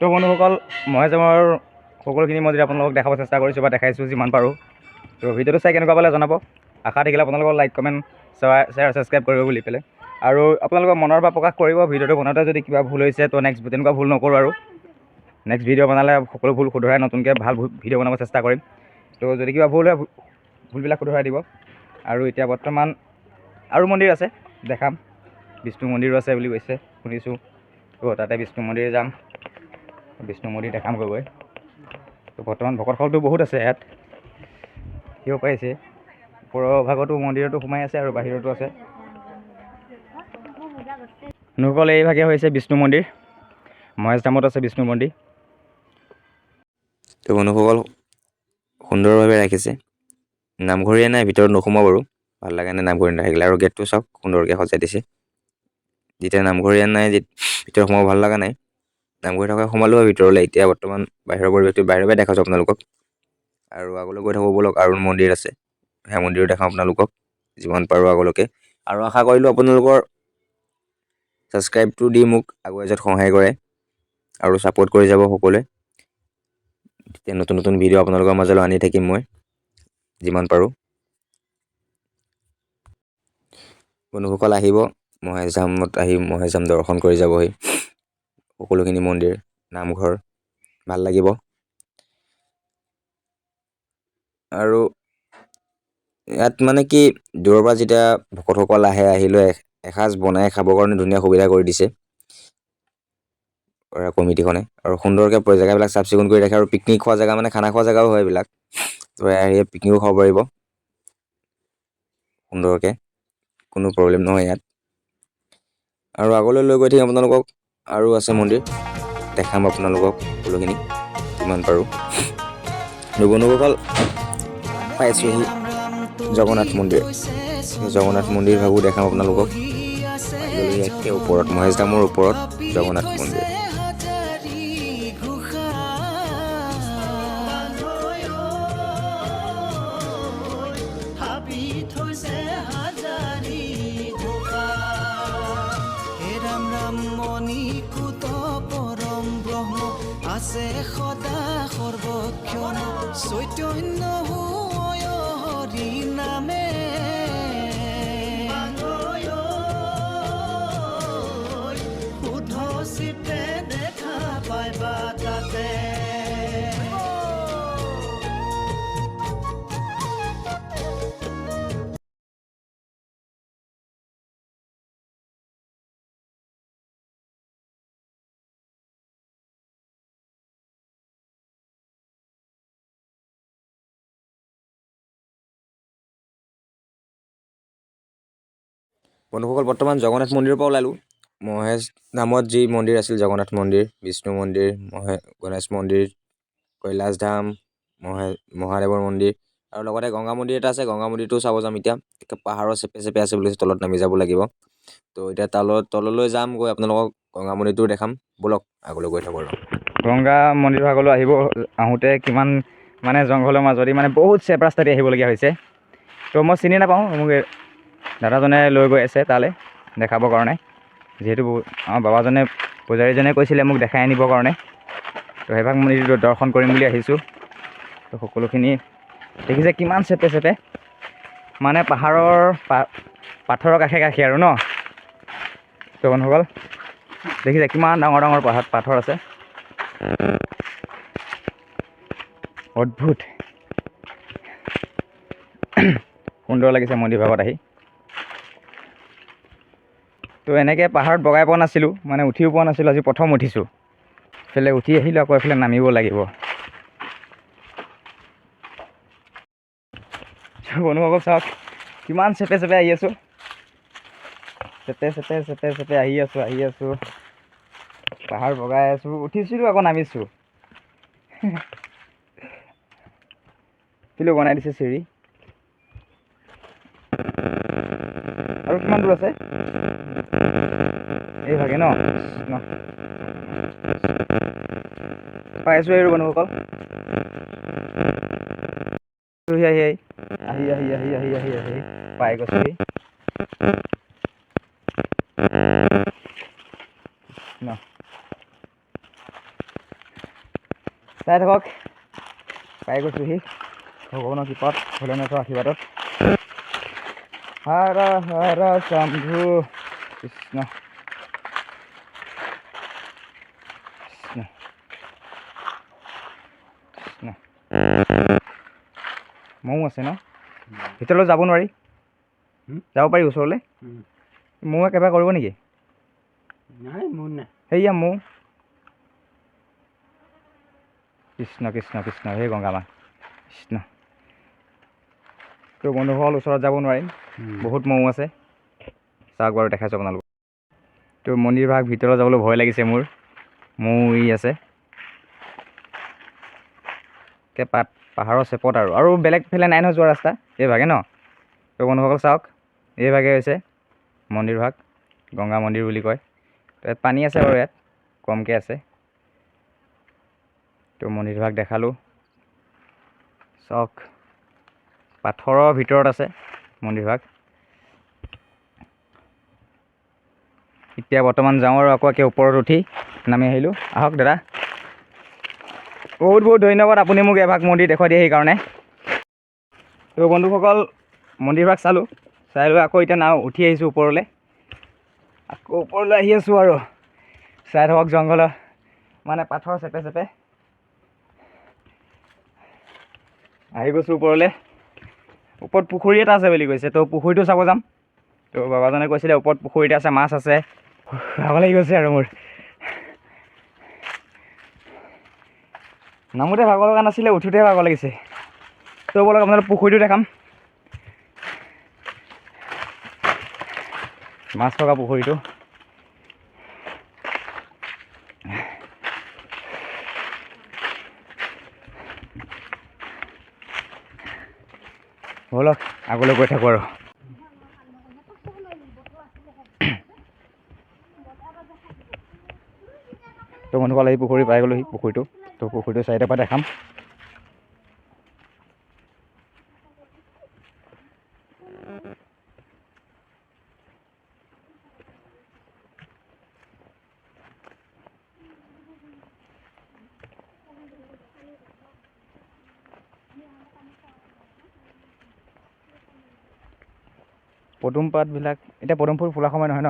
তো বন্ধুসকল মহেশজামৰ সকলোখিনি মই যদি আপোনালোকক দেখাব চেষ্টা কৰিছোঁ বা দেখাইছোঁ যিমান পাৰোঁ। তো ভিডিঅ'টো চাই কেনেকুৱা পালে জনাব। আশা থাকিলে আপোনালোকৰ লাইক কমেণ্ট শ্বেয়াৰ ছাবস্ক্ৰাইব কৰিব বুলি পেলাই আৰু আপোনালোকৰ মনৰ পৰা প্ৰকাশ কৰিব ভিডিঅ'টো বনাওঁতে যদি কিবা ভুল হৈছে তো নেক্সট তেনেকুৱা ভুল নকৰোঁ আৰু নেক্সট ভিডিঅ' বনালে সকলো ভুল শুধৰাই নতুনকৈ ভাল ভিডিঅ' বনাব চেষ্টা কৰিম। তো যদি কিবা ভুল হয় ভুলবিলাক শুধৰাই দিব। আৰু এতিয়া বৰ্তমান আৰু মন্দিৰ আছে দেখাম, বিষ্ণু মন্দিৰো আছে বুলি কৈছে শুনিছোঁ। তো তাতে বিষ্ণু মন্দিৰ যাম, বিষ্ণু মন্দিৰ দেখামগৈ গৈ। তো বৰ্তমান ভকতসকলটো বহুত আছে ইয়াত দেখিব পাৰিছে। ওপৰৰ ভাগতো মন্দিৰতো সোমাই আছে আৰু বাহিৰতো আছে। বন্ধুসকল এইভাগে হৈছে বিষ্ণু মন্দিৰ, মহেশজামত আছে বিষ্ণু মন্দিৰ। তো বন্ধুসকল সুন্দৰভাৱে ৰাখিছে। নামঘৰীয়া নাই, ভিতৰত নোসোমাওঁ বাৰু, ভাল লাগে নাই নামঘৰীয়া নাথাকিলে। আৰু গেটটো চাওক সুন্দৰকৈ সজাই দিছে। যেতিয়া নামঘৰীয়া নাই ভিতৰত সোমাব ভাল লগা নাই। নামঘৰী থকা সোমালোঁ হয় ভিতৰলৈ। এতিয়া বৰ্তমান বাহিৰৰ পৰিৱেশটো বাহিৰৰ পৰাই দেখাইছোঁ আপোনালোকক। আৰু আগলৈ গৈ থাকোঁ ব'লক, আৰু মন্দিৰ আছে, সেই মন্দিৰো দেখাওঁ আপোনালোকক যিমান পাৰোঁ আগলৈকে। আৰু আশা কৰিলোঁ আপোনালোকৰ ছাবস্ক্ৰাইবটো দি মোক আগুৱাই যোৱাত সহায় কৰে আৰু ছাপোৰ্ট কৰি যাব সকলোৱে। তেতিয়া নতুন নতুন ভিডিঅ' আপোনালোকৰ মাজলৈ আনি থাকিম মই যিমান পাৰোঁ। বন্ধুসকল আহিব মহেশজামত, আহি মহেশজাম দৰ্শন কৰি যাবহি। সকলোখিনি মন্দিৰ নামঘৰ ভাল লাগিব। আৰু ইয়াত মানে কি দূৰৰ পৰা যেতিয়া ভকতসকল আহে, আহিলৈ এসাঁজ বনাই খাবৰ কাৰণে ধুনীয়া সুবিধা কৰি দিছে কমিটিখনে। আৰু সুন্দৰকৈ জেগাবিলাক চাফ চিকুণ কৰি ৰাখে। আৰু পিকনিক খোৱা জেগা মানে খানা খোৱা জেগাও হয় এইবিলাক। তো আহি পিকনিকো খাব পাৰিব সুন্দৰকৈ, কোনো প্ৰব্লেম নহয় ইয়াত। আৰু আগলৈ লৈ গৈ থাকিম আপোনালোকক, আৰু আছে মন্দিৰ দেখাম আপোনালোকক সকলোখিনি যিমান পাৰোঁ। বন্ধুসকল পাইছোঁহি জগন্নাথ মন্দিৰ। জগন্নাথ মন্দিৰ ভাগো দেখাম আপোনালোকক। পাই একে ওপৰত মহেশজামৰ ওপৰত জগন্নাথ মন্দিৰ। আছে সদা সৰ্বক্ষণ চৈতন্য হৰি নামে শুদ্ধ চিতে দেখা পাইবা তাতে। বন্ধুসকল বৰ্তমান জগন্নাথ মন্দিৰৰ পৰা ওলালোঁ। মহেশজামত যি মন্দিৰ আছিল, জগন্নাথ মন্দিৰ, বিষ্ণু মন্দিৰ, গণেশ মন্দিৰ, কৈলাশ ধাম, মহাদেৱৰ মন্দিৰ আৰু লগতে গংগা মন্দিৰ এটা আছে। গংগা মন্দিৰটোও চাব যাম এতিয়া। পাহাৰৰ চেপে চেপে আছে বুলি তলত নামি যাব লাগিব। তো এতিয়া তললৈ যাম, গৈ আপোনালোকক গংগা মন্দিৰটোও দেখাম। ব'লক আগলৈ গৈ থাকোঁ আৰু। গংগা মন্দিৰ ভাগলৈ আহোঁতে কিমান মানে জংঘলৰ মাজদি মানে বহুত চেপ ৰাস্তা দি আহিবলগীয়া হৈছে। তো মই চিনি নাপাওঁ, মোক দাদাজনে লৈ গৈ আছে তালৈ দেখাবৰ কাৰণে। যিহেতু আমাৰ বাবাজনে পূজাৰীজনে কৈছিলে মোক দেখাই আনিবৰ কাৰণে। তো সেইভাগ মন্দিৰটো দৰ্শন কৰিম বুলি আহিছোঁ। তো সকলোখিনি দেখিছে কিমান চেপে চেপে, মানে পাহাৰৰ পাথৰৰ কাষে কাষে আৰু ন। তো বন্ধুসকল দেখিছে কিমান ডাঙৰ ডাঙৰ পাথৰ আছে, অদ্ভুত সুন্দৰ লাগিছে মন্দিৰ ভাগত আহি। তো এনেকৈ পাহাৰত বগাই পোৱা নাছিলোঁ, মানে উঠিও পোৱা নাছিলোঁ, আজি প্ৰথম উঠিছোঁ। এইফালে উঠি আহিলোঁ, আকৌ এইফালে নামিব লাগিব। বন্ধুসকল চাওক কিমান চেপে চেপে আহি আছোঁ, চেপে চেপে চেপে চেপে আহি আছোঁ। পাহাৰ বগাই আছোঁ, উঠিছিলোঁ আকৌ নামিছোঁ। এইফালেও বনাই দিছে চিৰি। আৰু কিমান দূৰ আছে এইভাগে ন পাইছোঁ আৰু বন্ধুসকল। আহি পাই গৈছোহি ন। চাই থাকক, পাই গৈছোহি ভগৱানৰ কৃপাত, ভোলেনাথৰ আশীৰ্বাদত। হৰ হৰ শম্ভু কৃষ্ণ কৃষ্ণ কৃষ্ণ। মৌ আছে ন ভিতৰলৈ? যাব নোৱাৰি, যাব পাৰি ওচৰলৈ? মৌ একেবাৰে কৰিব নেকি? নাই মোৰ নাই। সেয়া মৌ। কৃষ্ণ কৃষ্ণ কৃষ্ণ, হে গংগা মা কৃষ্ণ। তো বন্ধুসকল ওচৰত যাব নোৱাৰিম, বহুত মৌ আছে। চাওক বাৰু দেখাইছোঁ আপোনালোকক। তো মন্দিৰ ভাগ ভিতৰত যাবলৈ ভয় লাগিছে মোৰ, মৌ ই আছে কে পাহাৰৰ চেপত আৰু বেলেগ ফালে নাই নহয় যোৱা ৰাস্তা, এইভাগে ন। তো বন্ধুসকল চাওক, এইভাগে হৈছে মন্দিৰ ভাগ, গংগা মন্দিৰ বুলি কয়। তো ইয়াত পানী আছে বাৰু, ইয়াত কমকৈ আছে। তো মন্দিৰ ভাগ দেখালোঁ, চাওক পাথৰৰ ভিতৰত আছে মন্দিৰ ভাগ। এতিয়া বৰ্তমান যাওঁ আৰু আকৌ একে ওপৰত উঠি নামি আহিলোঁ। আহক দাদা, বহুত বহুত ধন্যবাদ আপুনি মোক এভাগ মন্দিৰ দেখুৱাই দিয়ে সেইকাৰণে। তো বন্ধুসকল মন্দিৰভাগ চালোঁ, চাই লৈ আকৌ এতিয়া নাও উঠি আহিছোঁ ওপৰলৈ, আকৌ ওপৰলৈ আহি আছোঁ আৰু। চাই থাকক জংঘলৰ মানে পাথৰ চেপে চেপে আহি গৈছোঁ ওপৰলৈ। ওপৰত পুখুৰী এটা আছে বুলি কৈছে, তো পুখুৰীটো চাব যাম। তো বাবাজনে কৈছিলে ওপৰত পুখুৰী এটা আছে, মাছ আছে। ভাগ লাগি গৈছে আৰু মোৰ, নামোতে ভাগৰ লগা নাছিলে, উঠোঁতে ভাগৰ লাগিছে। তো বলক আপোনালোক পুখুৰীটো দেখাম, মাছ থকা পুখুৰীটো। বলক আগলৈ গৈ থাকোঁ আৰু। তো বন্ধুসকল এই পুখুৰী পাই গ'লোহি, পুখুৰীটো। তো পুখুৰীটো চাইডৰ পৰা দেখাম। পদুম পাতবিলাক, এতিয়া পদুম ফুল ফুলা সময় নহয় ন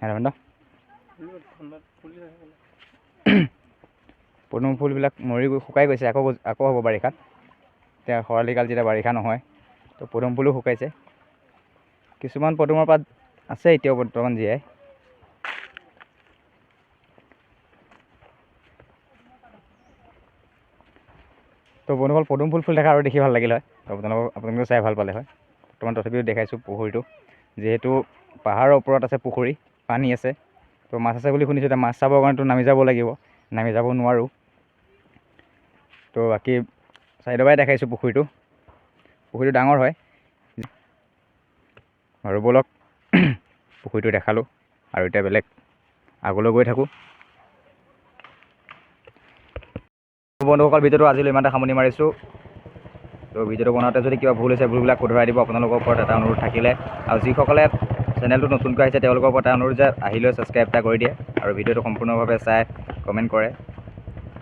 হেৰমেন্দ? পদুম ফুলবিলাক মৰি গৈ শুকাই গৈছে, আকৌ হ'ব বাৰিষাত। এতিয়া খৰালি কাল যেতিয়া বাৰিষা নহয়, তো পদুম ফুলো শুকাইছে। কিছুমান পদুমৰ পাত আছে এতিয়াও বৰ্তমান জীয়াই। তো বন্ধুসকল পদুম ফুল দেখা আৰু দেখি ভাল লাগিল হয়, তো আপোনালোকেও চাই ভাল পালে হয়। বৰ্তমান তথাপিও দেখাইছোঁ পুখুৰীটো, যিহেতু পাহাৰৰ ওপৰত আছে পুখুৰী, পানী আছে। তো মাছ আছে বুলি শুনিছোঁ, এতিয়া মাছ চাবৰ কাৰণেতো নামি যাব লাগিব, নামি যাব নোৱাৰোঁ। তো বাকী চাইডৰ পৰাই দেখাইছোঁ পুখুৰীটো, পুখুৰীটো ডাঙৰ হয় আৰু। বলক পুখুৰীটো দেখালোঁ আৰু এতিয়া বেলেগ আগলৈ গৈ থাকোঁ। বন্ধুসকল ভিডিঅ'টো আজিলৈ ইমানতে সামৰণি মাৰিছোঁ। তো ভিডিঅ'টো বনাওঁতে যদি কিবা ভুল হৈছে ভুলবিলাক শুধৰাই দিব, আপোনালোকৰ ওপৰত এটা অনুৰোধ থাকিলে। আৰু যিসকলে চেনেলটো নতুনকৈ আহিছে তেওঁলোকৰ ওপৰত এটা অনুৰোধ যে আহিলৈ ছাবস্ক্ৰাইব এটা কৰি দিয়ে আৰু ভিডিঅ'টো সম্পূৰ্ণভাৱে চাই কমেণ্ট কৰে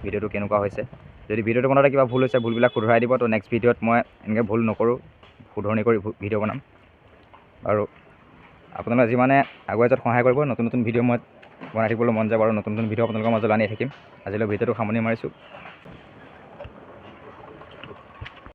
ভিডিঅ'টো কেনেকুৱা হৈছে। যদি ভিডিঅ'টো বনাওঁতে কিবা ভুল হৈছে ভুলবিলাক শুধৰাই দিব, তো নেক্সট ভিডিঅ'ত মই এনেকৈ ভুল নকৰোঁ, শুধৰণি কৰি ভিডিঅ' বনাম। আৰু আপোনালোকে যিমানে আগুৱাই যোৱাত সহায় কৰিব, নতুন নতুন ভিডিঅ' মই বনাই থাকিবলৈ মন যাব আৰু নতুন নতুন ভিডিঅ' আপোনালোকৰ মাজলৈ আনি থাকিম। আজিলৈ ভিডিঅ'টো সামৰণি মাৰিছোঁ।